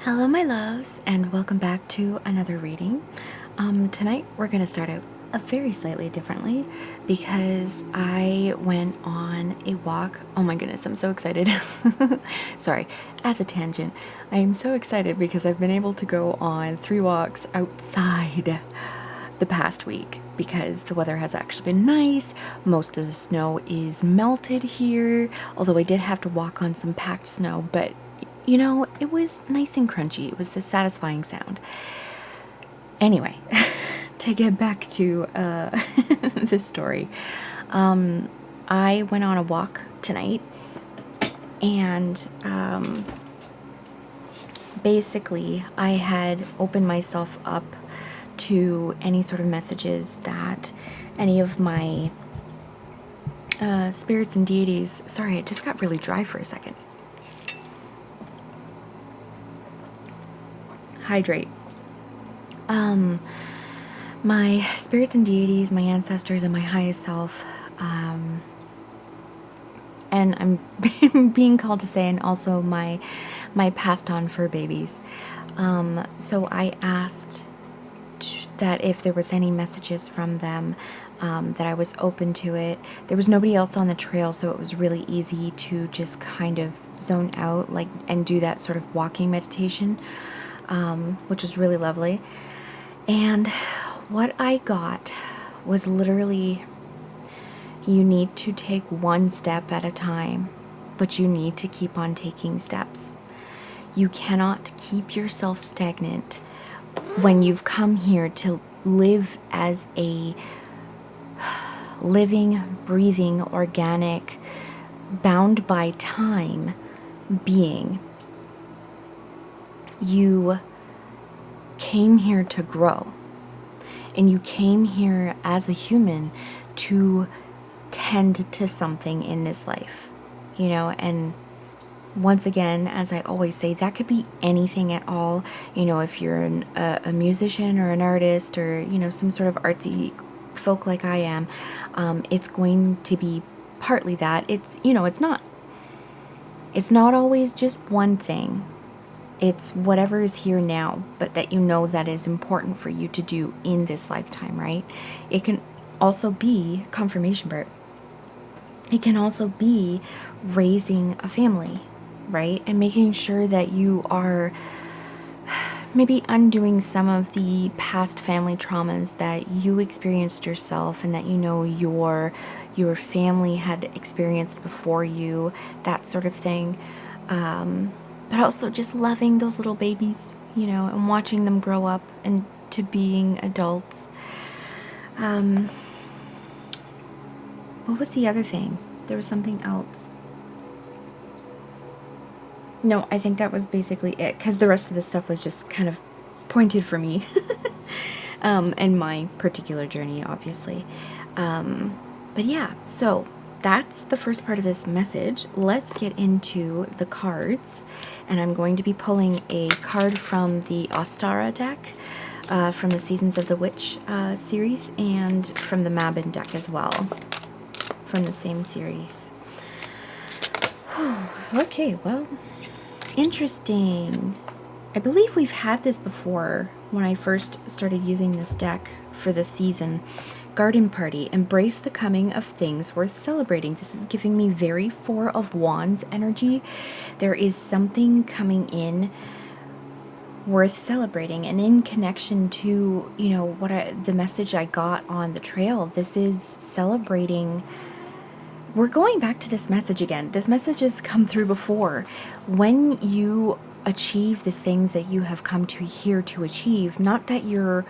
Hello my loves, and welcome back to another reading. Tonight we're going to start out very slightly differently because I went on a walk. Oh my goodness, I'm so excited. Sorry, as a tangent, I am so excited because I've been able to go on 3 walks outside the past week because the weather has actually been nice. Most of the snow is melted here, although I did have to walk on some packed snow, but you know, it was nice and crunchy. It was a satisfying sound. Anyway, to get back to the story, I went on a walk tonight, and basically I had opened myself up to any sort of messages that any of my spirits and deities. Sorry, it just got really dry for a second. Hydrate. My spirits and deities, my ancestors, and my highest self, and I'm being called to say, and also my passed on fur babies. So I asked that if there was any messages from them, that I was open to it. There was nobody else on the trail, so it was really easy to just kind of zone out, and do that sort of walking meditation. Which was really lovely. And what I got was literally, you need to take one step at a time, but you need to keep on taking steps. You cannot keep yourself stagnant when you've come here to live as a living, breathing, organic, bound by time being. You came here to grow, and you came here as a human to tend to something in this life, you know. And once again, as I always say, that could be anything at all, you know. If you're a musician or an artist, or, you know, some sort of artsy folk like I am, it's going to be partly that. It's, you know, it's not always just one thing. It's whatever is here now, but that you know that is important for you to do in this lifetime, right? It can also be confirmation birth. It can also be raising a family, right? And making sure that you are maybe undoing some of the past family traumas that you experienced yourself, and that you know your family had experienced before you, that sort of thing. But also just loving those little babies, you know, and watching them grow up and to being adults. What was the other thing? There was something else. No, I think that was basically it, because the rest of the stuff was just kind of pointed for me. And my particular journey, obviously. But yeah, so that's the first part of this message. Let's get into the cards. And I'm going to be pulling a card from the Ostara deck, from the Seasons of the Witch series, and from the Mabin deck as well, from the same series. Okay, well, interesting. I believe we've had this before when I first started using this deck for the season. Garden Party, embrace the coming of things worth celebrating. This is giving me very 4 of Wands energy. There is something coming in worth celebrating, and in connection to, you know, the message I got on the trail. This is celebrating. We're going back to this message again. This message has come through before. When you achieve the things that you have come to here to achieve, not that you're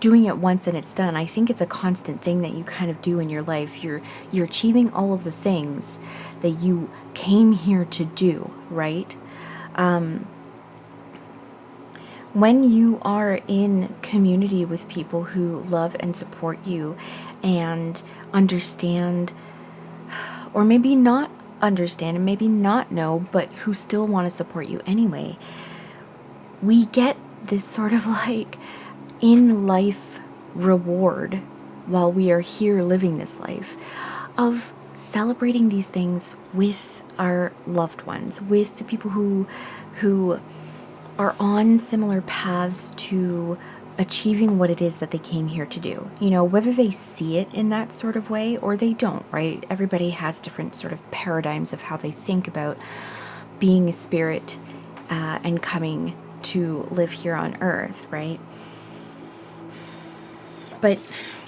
doing it once and it's done. I think it's a constant thing that you kind of do in your life. You're achieving all of the things that you came here to do, right? When you are in community with people who love and support you and understand, or maybe not understand and maybe not know, but who still want to support you anyway, we get this sort of like in life reward while we are here living this life of celebrating these things with our loved ones, with the people who are on similar paths to achieving what it is that they came here to do. You know, whether they see it in that sort of way or they don't, right? Everybody has different sort of paradigms of how they think about being a spirit and coming to live here on Earth, right? But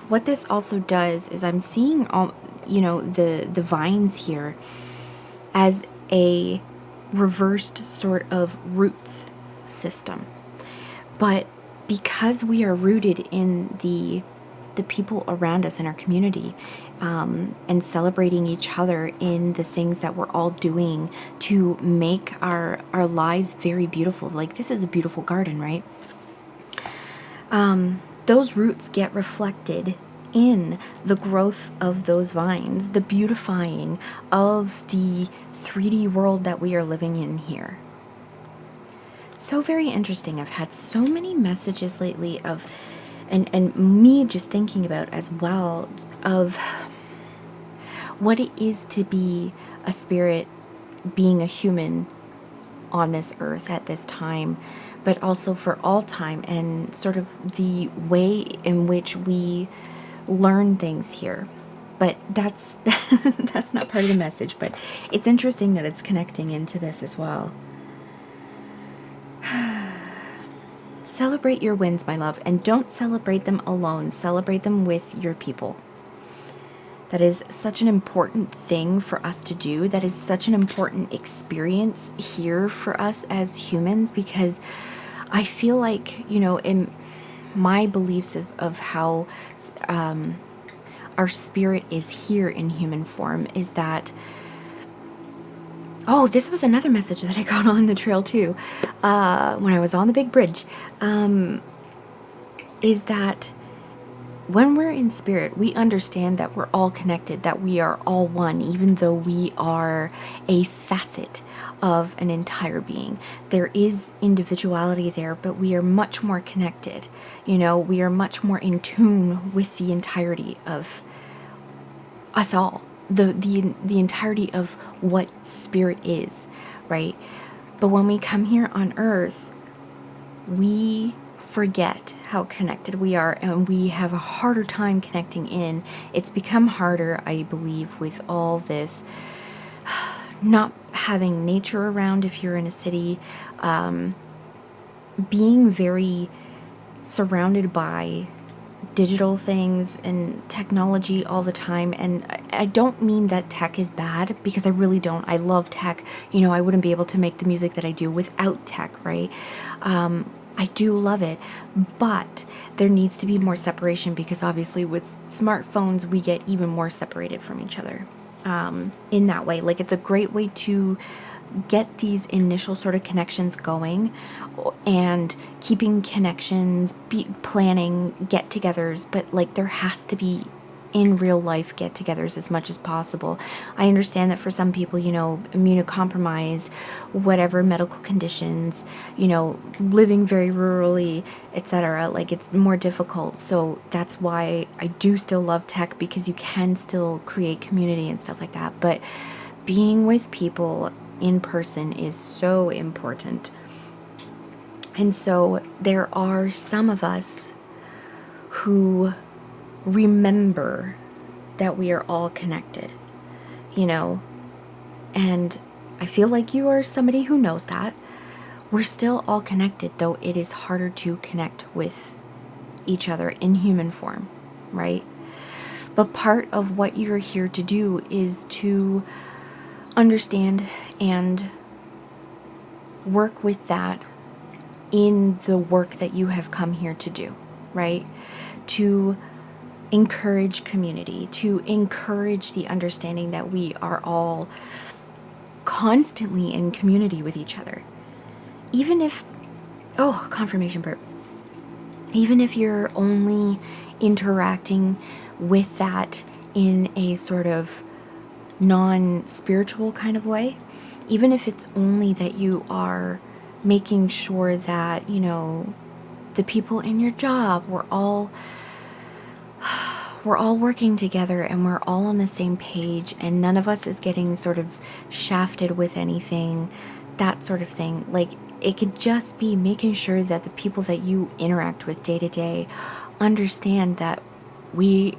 what this also does is I'm seeing all, you know, the vines here as a reversed sort of roots system. But because we are rooted in the people around us in our community, and celebrating each other in the things that we're all doing to make our lives very beautiful. Like, this is a beautiful garden, right? Those roots get reflected in the growth of those vines, the beautifying of the 3D world that we are living in here. So very interesting. I've had so many messages lately of, and me just thinking about as well, of what it is to be a spirit, being a human on this earth at this time, but also for all time, and sort of the way in which we learn things here. But that's that's not part of the message, but it's interesting that it's connecting into this as well. Celebrate your wins, my love, and don't celebrate them alone. Celebrate them with your people. That is such an important thing for us to do. That is such an important experience here for us as humans, because I feel like, you know, in my beliefs of how our spirit is here in human form is that, oh, this was another message that I got on the trail too, when I was on the big bridge, is that when we're in spirit, we understand that we're all connected, that we are all one, even though we are a facet of an entire being. There is individuality there, but we are much more connected. You know, we are much more in tune with the entirety of us all, the entirety of what spirit is, right? But when we come here on Earth, we forget how connected we are, and we have a harder time connecting in. It's become harder, I believe, with all this not having nature around if you're in a city, being very surrounded by digital things and technology all the time. And I don't mean that tech is bad, because I really don't. I love tech. You know, I wouldn't be able to make the music that I do without tech, right? I do love it, but there needs to be more separation, because obviously with smartphones, we get even more separated from each other in that way. Like, it's a great way to get these initial sort of connections going and keeping connections, planning get-togethers, but like there has to be in real life get-togethers as much as possible. I understand that for some people, you know, immunocompromised, whatever medical conditions, you know, living very rurally, etc., like it's more difficult. So that's why I do still love tech, because you can still create community and stuff like that. But being with people in person is so important. And so there are some of us who remember that we are all connected, you know, and I feel like you are somebody who knows that. We're still all connected, though it is harder to connect with each other in human form, right? But part of what you're here to do is to understand and work with that in the work that you have come here to do, right? To encourage community, to encourage the understanding that we are all constantly in community with each other. Even if, confirmation burp. Even if you're only interacting with that in a sort of non-spiritual kind of way, even if it's only that you are making sure that, you know, the people in your job, we're all we're all working together and we're all on the same page, and none of us is getting sort of shafted with anything, that sort of thing. Like, it could just be making sure that the people that you interact with day to day understand that we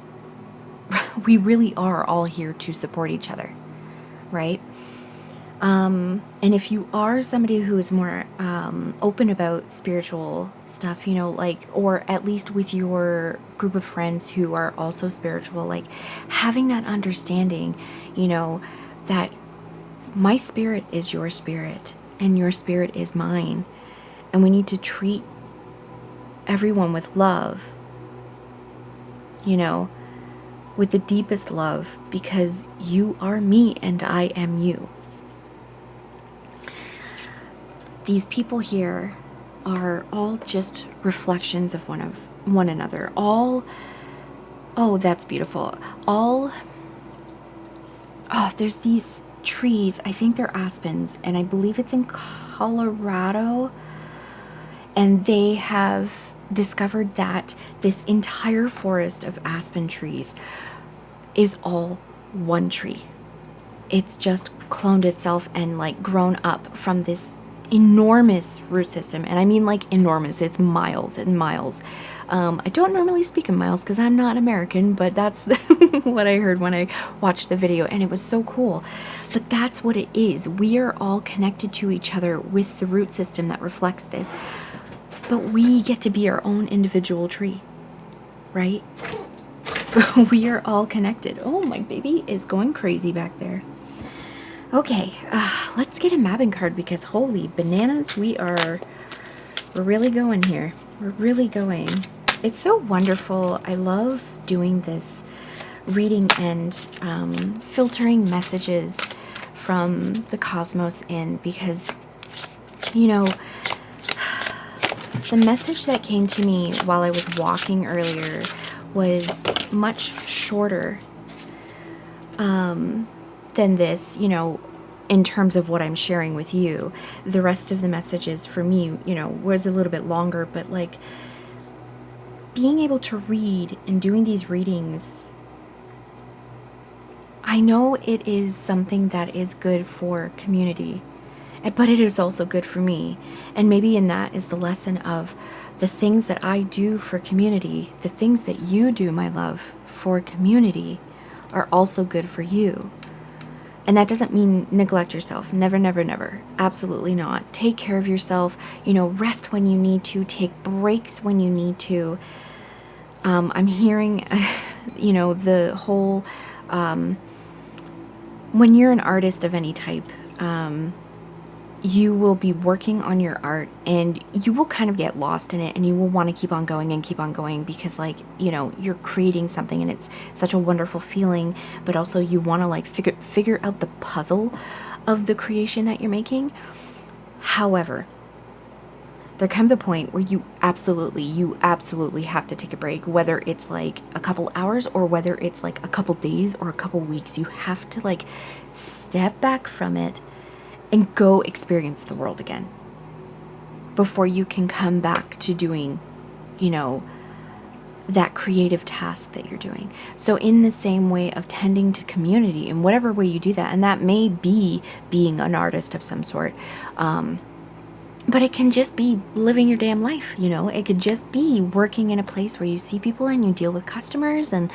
really are all here to support each other, right? And if you are somebody who is more open about spiritual stuff, you know, like, or at least with your group of friends who are also spiritual, like having that understanding, you know, that my spirit is your spirit and your spirit is mine, and we need to treat everyone with love, you know, with the deepest love, because you are me and I am you. These people here are all just reflections of one another. All, oh, that's beautiful. All, oh, there's these trees. I think they're aspens, and I believe it's in Colorado. And they have discovered that this entire forest of aspen trees is all one tree. It's just cloned itself and like grown up from this enormous root system. And I mean like enormous. It's miles and miles. I don't normally speak in miles because I'm not American, but that's what I heard when I watched the video, and it was so cool. But that's what it is. We are all connected to each other with the root system that reflects this. But we get to be our own individual tree, right? We are all connected. Oh, my baby is going crazy back there. Okay, let's get a Mabbin card, because holy bananas, we're really going here. We're really going. It's so wonderful. I love doing this reading and filtering messages from the cosmos in, because, you know, the message that came to me while I was walking earlier was much shorter than this, you know, in terms of what I'm sharing with you. The rest of the messages for me, you know, was a little bit longer, but like being able to read and doing these readings, I know it is something that is good for community, but it is also good for me. And maybe in that is the lesson of the things that I do for community, the things that you do, my love, for community are also good for you. And that doesn't mean neglect yourself. Never, never, never. Absolutely not. Take care of yourself. You know, rest when you need to. Take breaks when you need to. I'm hearing, you know, the whole, when you're an artist of any type, you will be working on your art and you will kind of get lost in it, and you will want to keep on going and keep on going because, like, you know, you're creating something and it's such a wonderful feeling, but also you want to like figure out the puzzle of the creation that you're making. However, there comes a point where you absolutely have to take a break, whether it's like a couple hours or whether it's like a couple days or a couple weeks. You have to like step back from it and go experience the world again before you can come back to doing, you know, that creative task that you're doing. So in the same way of tending to community, in whatever way you do that, and that may be being an artist of some sort, but it can just be living your damn life, you know. It could just be working in a place where you see people and you deal with customers, and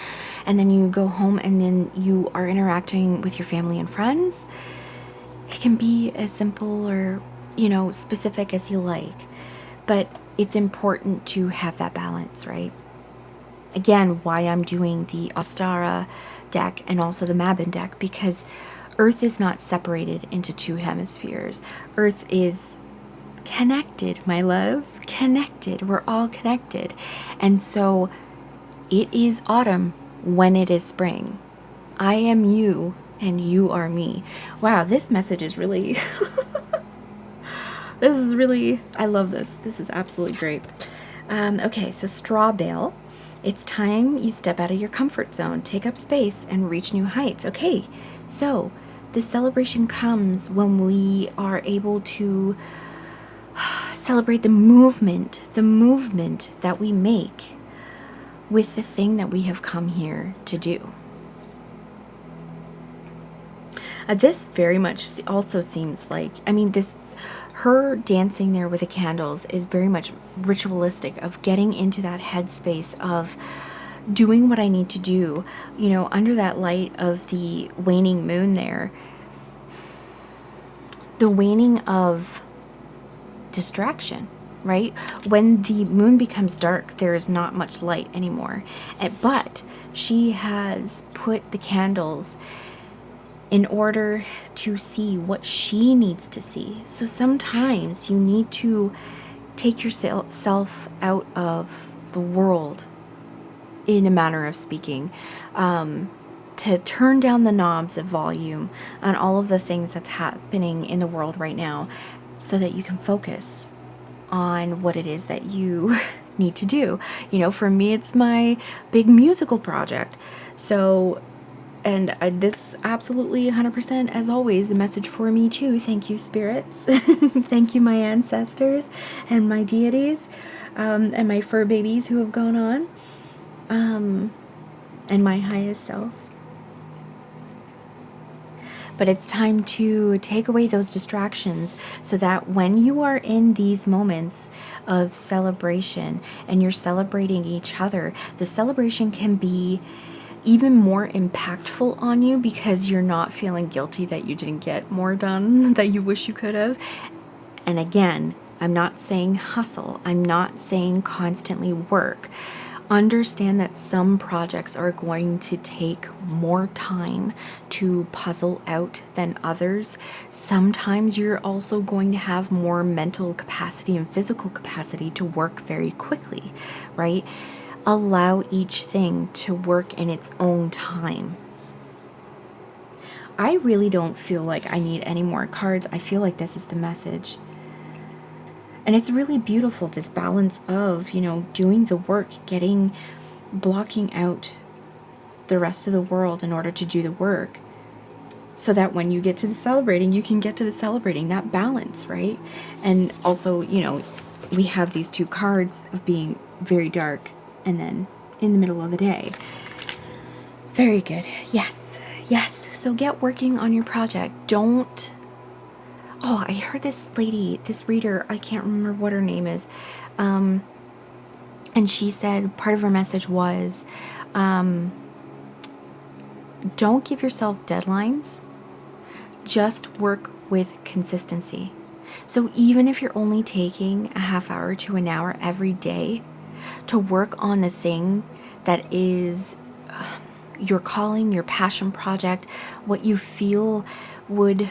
then you go home and then you are interacting with your family and friends. It can be as simple or, you know, specific as you like, but it's important to have that balance, right? Again, why I'm doing the Ostara deck and also the Mabbin deck, because Earth is not separated into two hemispheres. Earth is connected, my love, connected. We're all connected. And so it is autumn when it is spring. I am you and you are me. Wow, this message is really this is really, I love this. This is absolutely great. Okay, so straw bale. It's time you step out of your comfort zone, take up space, and reach new heights. Okay, so this celebration comes when we are able to celebrate the movement that we make with the thing that we have come here to do. This very much also seems like, her dancing there with the candles is very much ritualistic, of getting into that headspace of doing what I need to do, under that light of the waning moon there. The waning of distraction, right? When the moon becomes dark, there is not much light anymore. But she has put the candles in order to see what she needs to see. So sometimes you need to take yourself out of the world, in a manner of speaking, to turn down the knobs of volume on all of the things that's happening in the world right now, so that you can focus on what it is that you need to do. For me, it's my big musical project. So, and this absolutely 100%, as always, a message for me too. Thank you, spirits. Thank you, my ancestors and my deities, and my fur babies who have gone on, and my highest self. But it's time to take away those distractions, so that when you are in these moments of celebration and you're celebrating each other, the celebration can be even more impactful on you, because you're not feeling guilty that you didn't get more done that you wish you could have. And again, I'm not saying hustle. I'm not saying constantly work. Understand that some projects are going to take more time to puzzle out than others. Sometimes you're also going to have more mental capacity and physical capacity to work very quickly, right? Allow each thing to work in its own time. I really don't feel like I need any more cards. I feel like this is the message. And it's really beautiful, this balance of, doing the work, blocking out the rest of the world in order to do the work, so that when you get to the celebrating, you can get to the celebrating, that balance, right? And also, we have these two cards of being very dark and then in the middle of the day. Very good. Yes. So get working on your project. Don't... Oh, I heard this lady, this reader, I can't remember what her name is. And she said part of her message was, don't give yourself deadlines. Just work with consistency. So even if you're only taking a half hour to an hour every day to work on the thing that is your calling, your passion project, what you feel would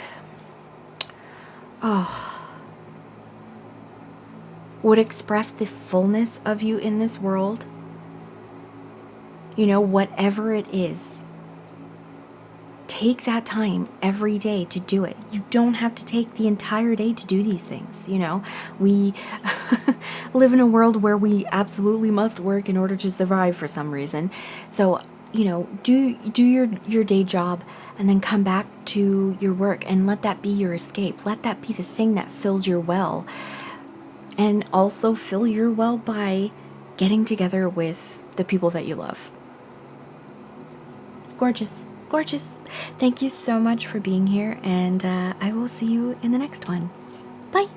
express the fullness of you in this world, whatever it is, take that time every day to do it. You don't have to take the entire day to do these things. We live in a world where we absolutely must work in order to survive for some reason. So, do your day job, and then come back to your work, and let that be your escape. Let that be the thing that fills your well. And also fill your well by getting together with the people that you love. Gorgeous. Thank you so much for being here, and I will see you in the next one. Bye.